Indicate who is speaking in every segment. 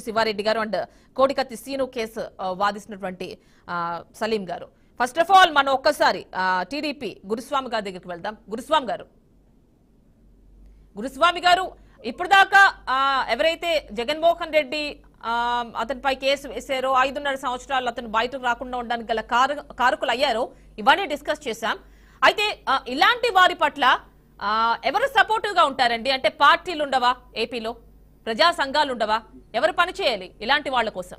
Speaker 1: శివారెడ్డి గారు and Kodikatti scene case వాదిస్తున్నటువంటి Salim గారు. First of all మనం ఒక్కసారి టీడీపీ గురుస్వామి గారి దగ్గరికి వెళ్దాం. గురుస్వామి గారు ఇప్పటిదాకా ఎవరైతే జగన్మోహన్ రెడ్డి అతనిపై కేసు వేశారో 5.5 సంవత్సరాలు అతను బయటకు రాకుండా ఉండడానికి గల కారకులు అయ్యారో ఇవన్నీ డిస్కస్ చేశాం. అయితే ఇలాంటి వారి పట్ల ఎవరు సపోర్టివ్ గా ఉంటారండి? అంటే పార్టీలు ఉండవా, ఏపీలో ప్రజా సంఘాలు ఉండవా, ఎవరు పని చేయాలి ఇలాంటి వాళ్ళ కోసం?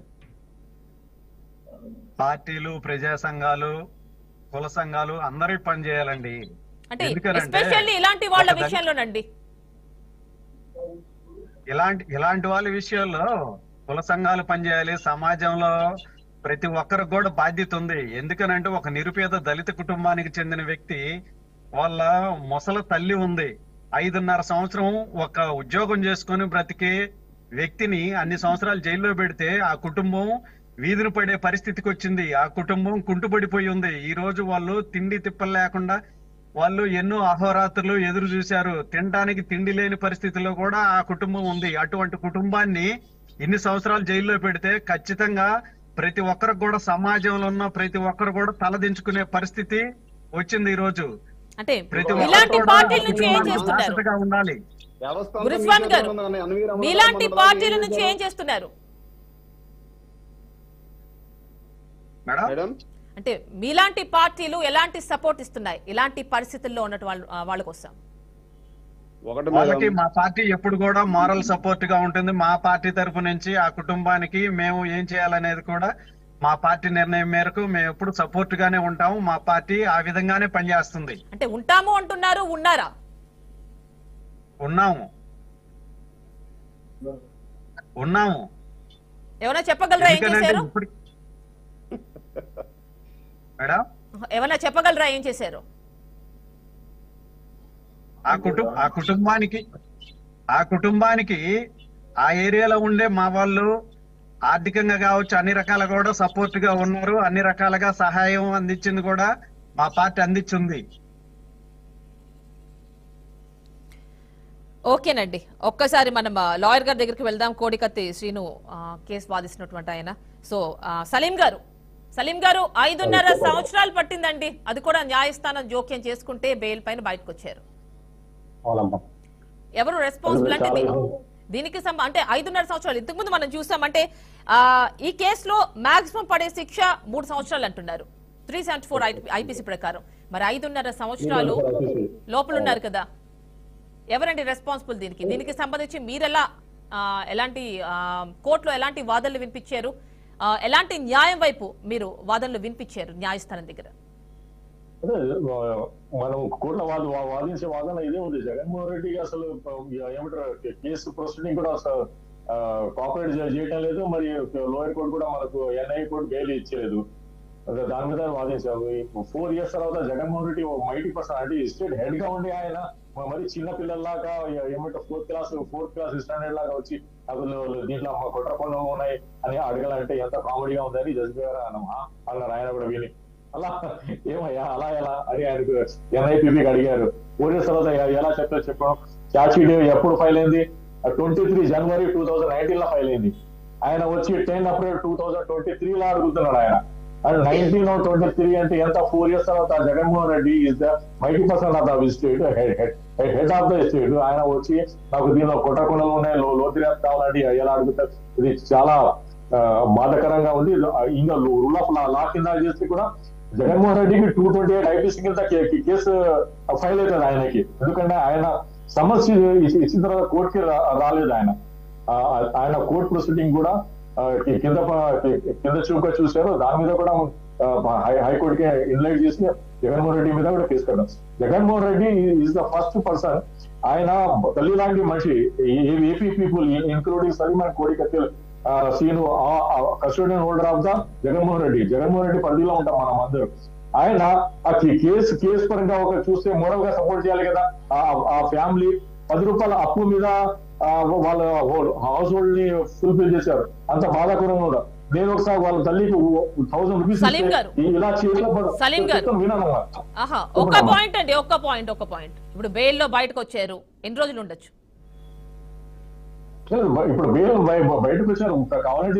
Speaker 2: పార్టీలు, ప్రజా సంఘాలు, కుల సంఘాలు అందరూ పని చేయాలండి.
Speaker 1: అంటే ఎస్పెషల్లీ ఇలాంటి వాళ్ళ విషయంలోనండి,
Speaker 2: ఇలాంటి వాళ్ళ విషయాల్లో కుల సంఘాలు పనిచేయాలి. సమాజంలో ప్రతి ఒక్కరికి కూడా బాధ్యత ఉంది. ఎందుకనంటే ఒక నిరుపేద దళిత కుటుంబానికి చెందిన వ్యక్తి వాళ్ళ ముసలి తల్లి ఉంది. 5.5 సంవత్సరం ఒక ఉద్యోగం చేసుకుని బ్రతికే వ్యక్తిని అన్ని సంవత్సరాలు జైల్లో పెడితే ఆ కుటుంబం వీధిని పడే పరిస్థితికి వచ్చింది. ఆ కుటుంబం కుంటుపడిపోయి ఉంది. ఈ రోజు వాళ్ళు తిండి తిప్పలు లేకుండా వాళ్ళు ఎన్నో అహోరాత్రులు ఎదురు చూశారు. తినడానికి తిండి లేని పరిస్థితిలో కూడా ఆ కుటుంబం ఉంది. అటువంటి కుటుంబాన్ని ఇన్ని సంవత్సరాలు జైల్లో పెడితే ఖచ్చితంగా ప్రతి ఒక్కరికి కూడా, సమాజంలో ఉన్న ప్రతి ఒక్కరు కూడా తలదించుకునే పరిస్థితి వచ్చింది ఈ రోజు.
Speaker 1: అంటే ఇలాంటి పార్టీల నుంచి ఏం చేస్తున్నారు
Speaker 2: ఉండాలి?
Speaker 1: గురుస్వామి గారు, ఇలాంటి పార్టీల నుంచి ఏం చేస్తున్నారు
Speaker 2: మేడం?
Speaker 1: అంటే మీలాంటి పార్టీలు ఎలాంటి సపోర్ట్ ఇస్తున్నాయి ఇలాంటి పరిస్థితుల్లో ఉన్న వాళ్ళ కోసం?
Speaker 2: వాళ్ళకి మా పార్టీ ఎప్పుడు కూడా మారల్ సపోర్ట్ గా ఉంటుంది. మా పార్టీ తరఫు నుంచి ఆ కుటుంబానికి మేము ఏం చేయాలనేది కూడా మా పార్టీ నిర్ణయం మేరకు మేము ఎప్పుడు సపోర్ట్ గానే ఉంటాము. మా పార్టీ ఆ విధంగానే పనిచేస్తుంది.
Speaker 1: అంటే ఉంటాము అంటున్నారు, ఉన్నారా?
Speaker 2: ఉన్నాము.
Speaker 1: ఏమైనా చెప్పగలరా ఏం చేశారు
Speaker 2: మేడం?
Speaker 1: ఏమైనా చెప్పగలరా ఏం చేశారు?
Speaker 2: ఆ కుటుంబానికి ఆ ఏరియాలో ఉండే మా వాళ్ళు ఆర్థికంగా కావచ్చు, అన్ని రకాల కూడా సపోర్ట్ గా ఉన్నారు. అన్ని రకాలుగా సహాయం అందించింది కూడా మా పార్టీ అందించింది.
Speaker 1: ఓకేనండి, ఒక్కసారి మనం లాయర్ గారి దగ్గరికి వెళ్దాం. కోడికత్తి శ్రీను కేసు వాదిస్తున్నటువంటి ఆయన. సో సలీం గారు 5.5 సంవత్సరాలు పట్టిందండి. అది కూడా న్యాయస్థానం జోక్యం చేసుకుంటే బెయిల్ పైన బయటకు వచ్చారు. ఎవరు రెస్పాన్సిబుల్ అంటే దీనికి అంటే 5.5 సంవత్సరాలు ఇంతకు ముందు మనం చూసాం. అంటే ఈ కేసులో మాక్సిమం పడే శిక్ష 3 సంవత్సరాలు అంటున్నారు 374 ఐపీసీ ప్రకారం. మరి 5.5 సంవత్సరాలు లోపల ఉన్నారు కదా, ఎవరండి రెస్పాన్సిబుల్ దీనికి సంబంధించి మీరెలా ఎలాంటి కోర్టులో ఎలాంటి వాదనలు వినిపించారు, ఎలాంటి న్యాయం వైపు మీరు వాదనలు వినిపించారు న్యాయస్థానం దగ్గర?
Speaker 3: అదే మనం కోర్టులో వాదించే వాదన ఇదే ఉంది. జగన్మోహన్ రెడ్డికి అసలు ఏమంటారు, కేసు ప్రొసీడింగ్ కూడా కోఆపరేట్ చేయటం లేదు. మరి లోయర్ కోర్టు కూడా మనకు ఎన్ఐ కోర్టు బెయిల్ ఇచ్చేది. దాని మీద వాదించాము. 4 years తర్వాత జగన్మోహన్ రెడ్డి మైటీ పర్సన్ అంటే స్టేట్ హెడ్ గా ఉండి ఆయన మరి చిన్న పిల్లల్లాగా ఏమంటే 4th క్లాస్ స్టాండర్డ్ లాగా వచ్చి అసలు దీంట్లో కుట్ర పనులు ఉన్నాయి అని అడగాలంటే ఎంత కామెడీగా ఉందని జడ్జి గారు అన్నారు. ఆయన కూడా విని అలా ఏమయ్యా అలా ఎలా అని ఆయనకు ఎన్ఐపీకి అడిగారు. 4 years తర్వాత ఎలా చెప్పడం. ఛార్జ్ షీట్ ఎప్పుడు ఫైల్ అయింది? 23 January 2019 లో ఫైల్ అయింది. ఆయన వచ్చి 10 April 2023 లో అడుగుతున్నాడు ఆయన. అండ్ 1923 అంటే ఎంత? 4 years తర్వాత Jaganmohan Reddy is the mighty person of the state, head of the state. ఆయన వచ్చి నాకు దీనిలో కుట్రకుండలు ఉన్నాయి, లోతురేపు కావాలంటే ఎలా అడుగుతారు? ఇది చాలా బాధకరంగా ఉంది. ఇంకా రూల్ ఆఫ్ లా కింద చేస్తే కూడా జగన్మోహన్ రెడ్డికి 228 ఐపీసీ కింద కేసు ఫైల్ అవుతుంది ఆయనకి. ఎందుకంటే ఆయన సమస్య ఇచ్చిన తర్వాత కోర్టుకి రాలేదు. ఆయన కోర్టు ప్రొసీడింగ్ కూడా కింద చూపుగా చూశారు. దాని మీద కూడా హైకోర్టుకి ఇన్లైట్ చేసి జగన్మోహన్ రెడ్డి మీద కూడా కేసు పెట్టారు. Jaganmohan Reddy is the first person. ఆయన తల్లి లాంటి మనిషి. AP people including Saleem and Kodikatti Seenu custodian holder of the Jaganmohan Reddy పరిధిలో ఉంటాం మనం అందరూ. ఆయన ఆ కేసు పరంగా ఒక చూస్తే మోడల్ గా సపోర్ట్ చేయాలి కదా. ఆ ఫ్యామిలీ 10 రూపాయల అప్పు మీద వాళ్ళ హౌస్ హోల్డ్ ని ఫుల్ఫిల్ చేశారు. అంత బాధాకరంగా కూడా. నేను ఒకసారి వాళ్ళ తల్లికి 1000 రూపీస్ ఇలా
Speaker 1: వినాను. ఒక పాయింట్ ఇప్పుడు బెయిల్ లో బయటకు వచ్చారు, ఎన్ని రోజులు ఉండొచ్చు?
Speaker 3: ఇప్పుడు బెయిల్ బయటకు వచ్చారు కావాలంటే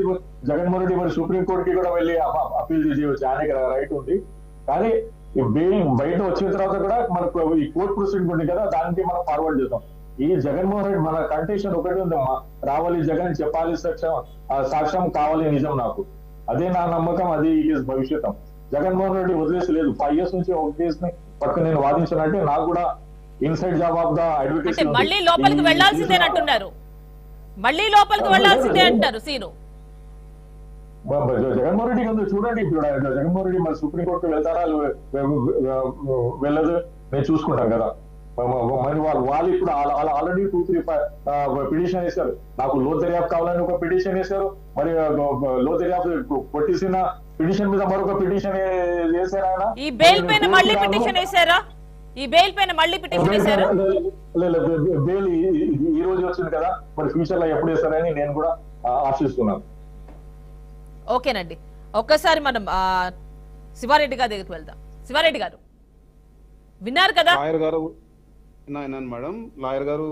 Speaker 3: జగన్మోహన్ రెడ్డి మరి సుప్రీంకోర్టుకి కూడా వెళ్ళి అప్పీల్ చేయవచ్చు, ఆయనకి రైట్ ఉంది. కానీ ఈ బెయిల్ బయట వచ్చిన తర్వాత కూడా మనకు ఈ కోర్టు ప్రొసీడింగ్ ఉంది కదా, దానికి మనం ఫార్వర్డ్ చేద్దాం. ఈ జగన్మోహన్ రెడ్డి మన కండిషన్ ఒకటి ఉందమ్మా, రావాలి జగన్, చెప్పాలి సాక్ష్యం కావాలి నిజం. నాకు అదే నా నమ్మకం, అది భవిష్యత్తం. జగన్మోహన్ రెడ్డి వదిలేసి లేదు. 5 years నుంచి ఒక కేసు ని పక్కన నేను వాదించానంటే నాకు కూడా inside job of the advocate.
Speaker 1: మళ్ళీ లోపలికి వెళ్లాల్సిందేనంటున్నారు, మళ్ళీ లోపలికి వెళ్లాల్సిందే అంటారు సీను.
Speaker 3: జగన్మోహన్ రెడ్డి కదా చూడండి, ఇప్పుడు జగన్మోహన్ రెడ్డి మరి సుప్రీంకోర్టు వెళ్తారా వెళ్ళదు నేను చూసుకుంటాం కదా. మరి వాళ్ళు ఇప్పుడు ఆల్రెడీ 2-3 పిటిషన్ వేశారు. నాకు లో దర్యాప్తు కావాలని ఒక పిటిషన్ వేశారు, మరి లో దర్యాప్తు కొట్టేసిన పిటిషన్ మీద మరొక పిటిషన్ వేశారు. ఆయన
Speaker 1: ఈ బెయిల్ పైన మళ్ళీ పిటిషన్ వేశారా? ఈ బెయిల్ పైన మళ్ళీ పిటిషన్ వేశారా?
Speaker 3: బెయిల్ ఈ రోజు వచ్చింది కదా, మరి ఫ్యూచర్ లో ఎప్పుడు వేస్తారని నేను కూడా ఆశిస్తున్నాను.
Speaker 1: ఓకేనండి, ఒక్కసారి మనం శివారెడ్డి గారి దగ్గరికి వెళ్దాం. శివారెడ్డి గారు విన్నారు కదా?
Speaker 4: లాయర్ గారు విన్నాను మేడం. లాయర్ గారు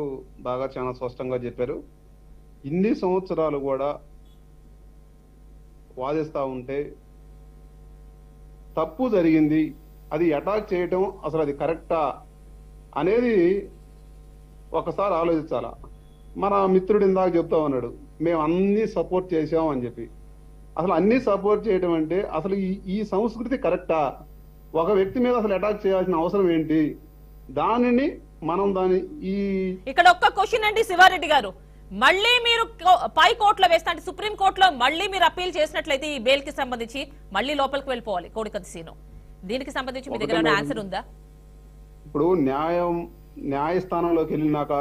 Speaker 4: బాగా చాలా స్పష్టంగా చెప్పారు. ఇన్ని సంవత్సరాలు కూడా వాదిస్తా ఉంటే తప్పు జరిగింది, అది అటాక్ చేయటం అసలు అది కరెక్టా అనేది ఒకసారి ఆలోచించాలా. మన మిత్రుడు ఇందాక చెప్తా ఉన్నాడు, మేము అన్ని సపోర్ట్ చేసాం అని చెప్పి. అసలు అన్ని సపోర్ట్ చేయటం అంటే అసలు ఈ సంస్కృతి కరెక్టా? ఒక వ్యక్తి మీద అసలు అటాక్ చేయాల్సిన అవసరం ఏంటి? దానిని మనం
Speaker 1: ఇక్కడ ఒక్క క్వశ్చన్ అండి శివారెడ్డి గారు, మళ్ళీ మీరు పై కోర్టులో వేస్తా అంటే సుప్రీం కోర్టులో మళ్ళీ మీరు అప్పీల్ చేసినట్లయితే ఈ బెయిల్ కి సంబంధించి మళ్ళీ లోపలికి వెళ్ళిపోవాలి కోడికత్తి సీను. దీనికి సంబంధించి మీ దగ్గర ఆన్సర్ ఉందా?
Speaker 4: ఇప్పుడు న్యాయస్థానంలోకి వెళ్ళినాక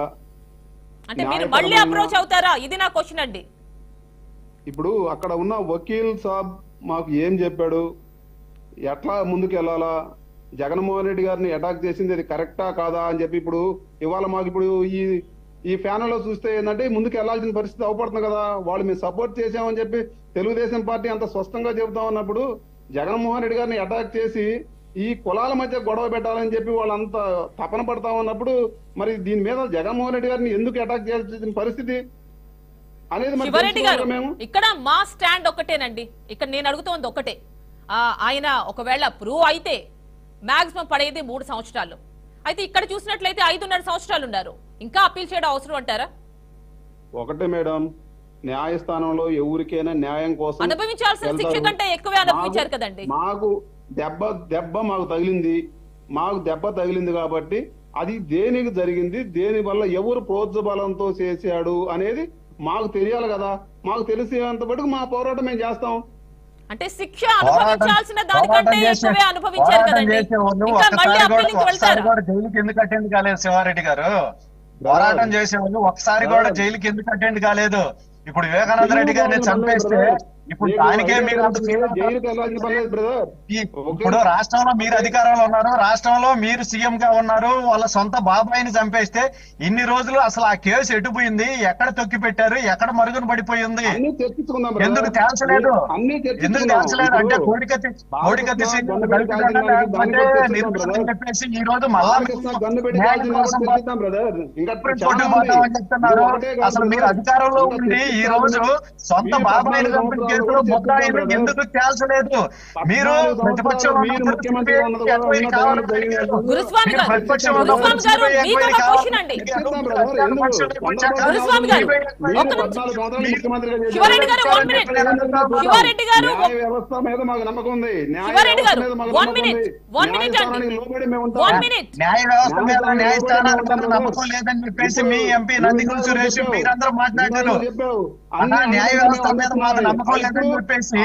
Speaker 1: అంటే మీరు మళ్ళీ అప్రోచ్ అవుతారా? ఇది నా క్వశ్చన్ అండి.
Speaker 4: ఇప్పుడు అక్కడ ఉన్న వకీల్ సాబ్ మాకు ఏం చెప్పాడు, ఎట్లా ముందుకు వెళ్ళాలా, జగన్మోహన్ రెడ్డి గారిని అటాక్ చేసింది అది కరెక్టా కాదా అని చెప్పి ఇప్పుడు ఇవాళ మాకు ఇప్పుడు ఈ ప్యానెల్లో చూస్తే ఏంటంటే ముందుకు వెళ్లాల్సిన పరిస్థితి అవపడుతుంది కదా. వాళ్ళు మేము సపోర్ట్ చేసామని చెప్పి తెలుగుదేశం పార్టీ అంత స్పష్టంగా చెబుతా ఉన్నప్పుడు జగన్మోహన్ రెడ్డి గారిని అటాక్ చేసి ఈ కులాల మధ్య గొడవ పెట్టాలని చెప్పి వాళ్ళంతా తపన పడతా ఉన్నప్పుడు మరి దీని మీద జగన్మోహన్ రెడ్డి గారిని ఎందుకు అటాక్ చేయాల్సిన పరిస్థితి అనేది
Speaker 1: శివారెడ్డి గారు ఇక్కడ మా స్టాండ్ ఒకటేనండి. ఇక్కడ నేను అడుగుతోంది ఒకటే, ఆయన ఒకవేళ ప్రూవ్ అయితే మాక్సిమం పడేది 3 సంవత్సరాలు. అయితే ఇక్కడ చూసినట్లయితే 5.5 సంవత్సరాలు ఉన్నారు. ఇంకా అప్పీల్ చేయడం అవసరం అంటారా?
Speaker 4: ఒకటే మేడం, న్యాయస్థానంలో ఎవరికైనా న్యాయం కోసం
Speaker 1: అనుభవించాల్సిన శిక్ష కంటే ఎక్కువే అనుభవించారు కదండి.
Speaker 4: మాకు దెబ్బ మాకు తగిలింది కాబట్టి అది దేనికి జరిగింది, దేని వల్ల ఎవరు ప్రోత్సాహబలంతో చేశాడు అనేది మాకు తెలియాలి కదా. మాకు తెలిసేంత మటుకు మా పోరాటం మేము చేస్తాం.
Speaker 1: అంటే శిక్ష అనుభవించాల్సిన దానికంటే ఎక్కువే అనుభవించారు కదండి. ఇంకా మళ్ళీ అప్పీలింగ్కి వెళ్తారా?
Speaker 2: జైలుకి ఎందుకు అటెండ్ కాలేదు శివారెడ్డి గారు? పోరాటం చేసేవాళ్ళు ఒకసారి కూడా జైలుకి ఎందుకు అటెండ్ కాలేదు? ఇప్పుడు వివేకానంద రెడ్డి గారిని చంపేస్తే ఇప్పుడు దానికే మీరు ఇప్పుడు రాష్ట్రంలో మీరు అధికారంలో ఉన్నారు, రాష్ట్రంలో మీరు సీఎం గా ఉన్నారు. వాళ్ళ సొంత బాబాయిని చంపేస్తే ఇన్ని రోజులు అసలు ఆ కేసు ఎటుపోయింది, ఎక్కడ తొక్కి పెట్టారు, ఎక్కడ మరుగున పడిపోయింది, ఎందుకు తేల్చలేదు? ఎందుకు తేల్చలేదు అంటే కోడికత్తి చెప్పేసి ఈ రోజు మళ్ళా చెప్తున్నారు. అసలు మీరు అధికారంలో ఉండి ఈ రోజు సొంత బాబాయిని చంపిన కేసులో ముద్దాయిని ఎందుకు తేల్చలేదు? మీరు ప్రతిపక్షంలో
Speaker 4: వ్యవస్థ మీద మాకు నమ్మకం ఉంది.
Speaker 2: న్యాయ వ్యవస్థ మీద న్యాయస్థానాల మీద నమ్మకం లేదని చెప్పేసి మీ ఎంపీ నందిగం సురేష్ మీరందరూ మాట్లాడారు. న్యాయ వ్యవస్థ మీద మాకు నమ్మకం లేదని చెప్పేసి,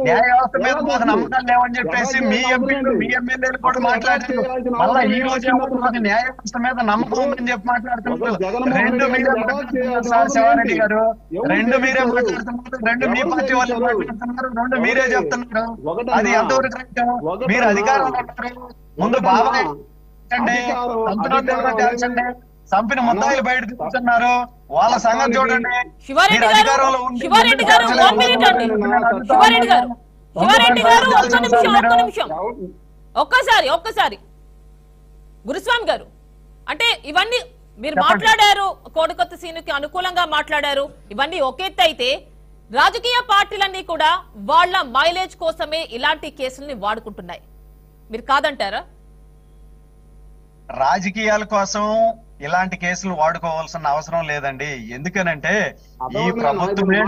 Speaker 2: న్యాయ వ్యవస్థ మీద మాకు నమ్మకం లేవని చెప్పేసి మీ ఎంపీలు మీ ఎమ్మెల్యేలు కూడా మాట్లాడారు. మళ్ళా ఈ రోజు న్యాయ వ్యవస్థ మీద నమ్మకం ఉందని చెప్పి మాట్లాడుతున్నారు. రెండు మీరే మాట్లాడుతున్నారు శివారెడ్డి గారు, రెండు మీరే మాట్లాడుతున్నారు, రెండు మీ పార్టీ వాళ్ళు మాట్లాడుతున్నారు, రెండు మీరే చెప్తున్నారు. అది ఎంతవరకు మీరు అధికారంలో ఉన్నారు. ముందు బాబాయ్ తేల్చండి, చంపిన ముద్దాయిలు బయట తీసుకున్నారు, వాళ్ళ సంగతి చూడండి. అధికారంలో
Speaker 1: ఒక్కసారి గురుస్వామి గారు, అంటే ఇవన్నీ మీరు
Speaker 2: చెప్పండి.
Speaker 1: మాట్లాడారు, కోడికొత్త సీనుకి అనుకూలంగా మాట్లాడారు. ఇవన్నీ ఒక ఎత్తు అయితే రాజకీయ పార్టీలన్నీ కూడా వాళ్ళ మైలేజ్ కోసమే ఇలాంటి కేసుల్ని వాడుకుంటున్నాయి. మీరు కాదంటారా?
Speaker 2: రాజకీయాల కోసం ఇలాంటి కేసులు వాడుకోవాల్సిన అవసరం లేదండి. ఎందుకనంటే ఈ ప్రభుత్వమే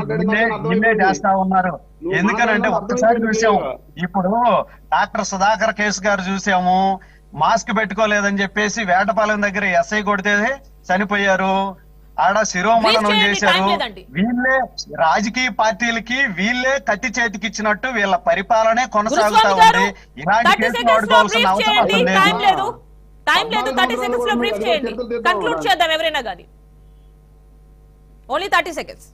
Speaker 2: వీళ్ళే చేస్తా ఉన్నారు. ఎందుకనంటే ఒక్కసారి చూసాము, ఇప్పుడు డాక్టర్ సుధాకర్ కేసు గారు చూసాము, మాస్క్ పెట్టుకోలేదని చెప్పేసి వేటపాలెం దగ్గర ఎస్ఐ కొడితే చనిపోయారు, ఆడ శిరోమణనం చేశారు. వీళ్ళే రాజకీయ పార్టీలకి వీళ్ళే కత్తి చేతికి ఇచ్చినట్టు వీళ్ళ పరిపాలనే కొనసాగుతా ఉంది. ఇలాంటి కేసులు వాడుకోవాల్సిన అవసరం లేదు.
Speaker 1: టైం లేదు, 30 సెకండ్స్ లో బ్రీఫ్ చేయండి, కంక్లూడ్ చేద్దాం ఎవరైనా కానీ. Only 30 seconds.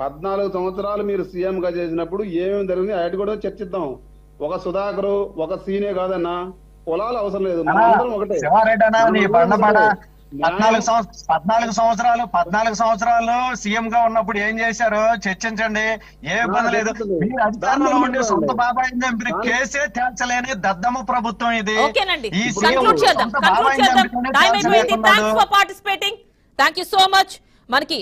Speaker 4: 14 సంవత్సరాలు మీరు సీఎం గా చేసినప్పుడు ఏమేమి జరిగింది అటు కూడా చర్చిద్దాం. ఒక సుధాకర్ ఒక సీనే కాదన్నా, కులాలు అవసరం లేదు, మనందరం ఒకటే.
Speaker 2: శివారెడ్డి అన్న నీ బండబడ 14 సంవత్సరాలు సీఎం గా ఉన్నప్పుడు ఏం చేశారో చర్చించండి, ఏ ఇబ్బంది లేదు. మీరు అధికారంలో ఉండి సొంత బాబాయ్ మీరు కేసే తేల్చలేని దద్దమ్మ ప్రభుత్వం ఇది.
Speaker 1: ఓకేనండి,
Speaker 2: ఈ
Speaker 1: కంక్లూడ్ చేద్దాం. టైం అయిపోయింది. Thanks for participating. Thank you so much. మనకి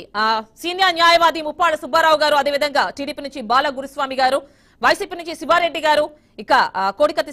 Speaker 1: సీనియర్ న్యాయవాది ముప్పాడ సుబ్బారావు గారు, అదేవిధంగా టీడీపీ నుంచి బాల గురుస్వామి గారు, వైసీపీ నుంచి శివారెడ్డి గారు, ఇక కోడికత్తి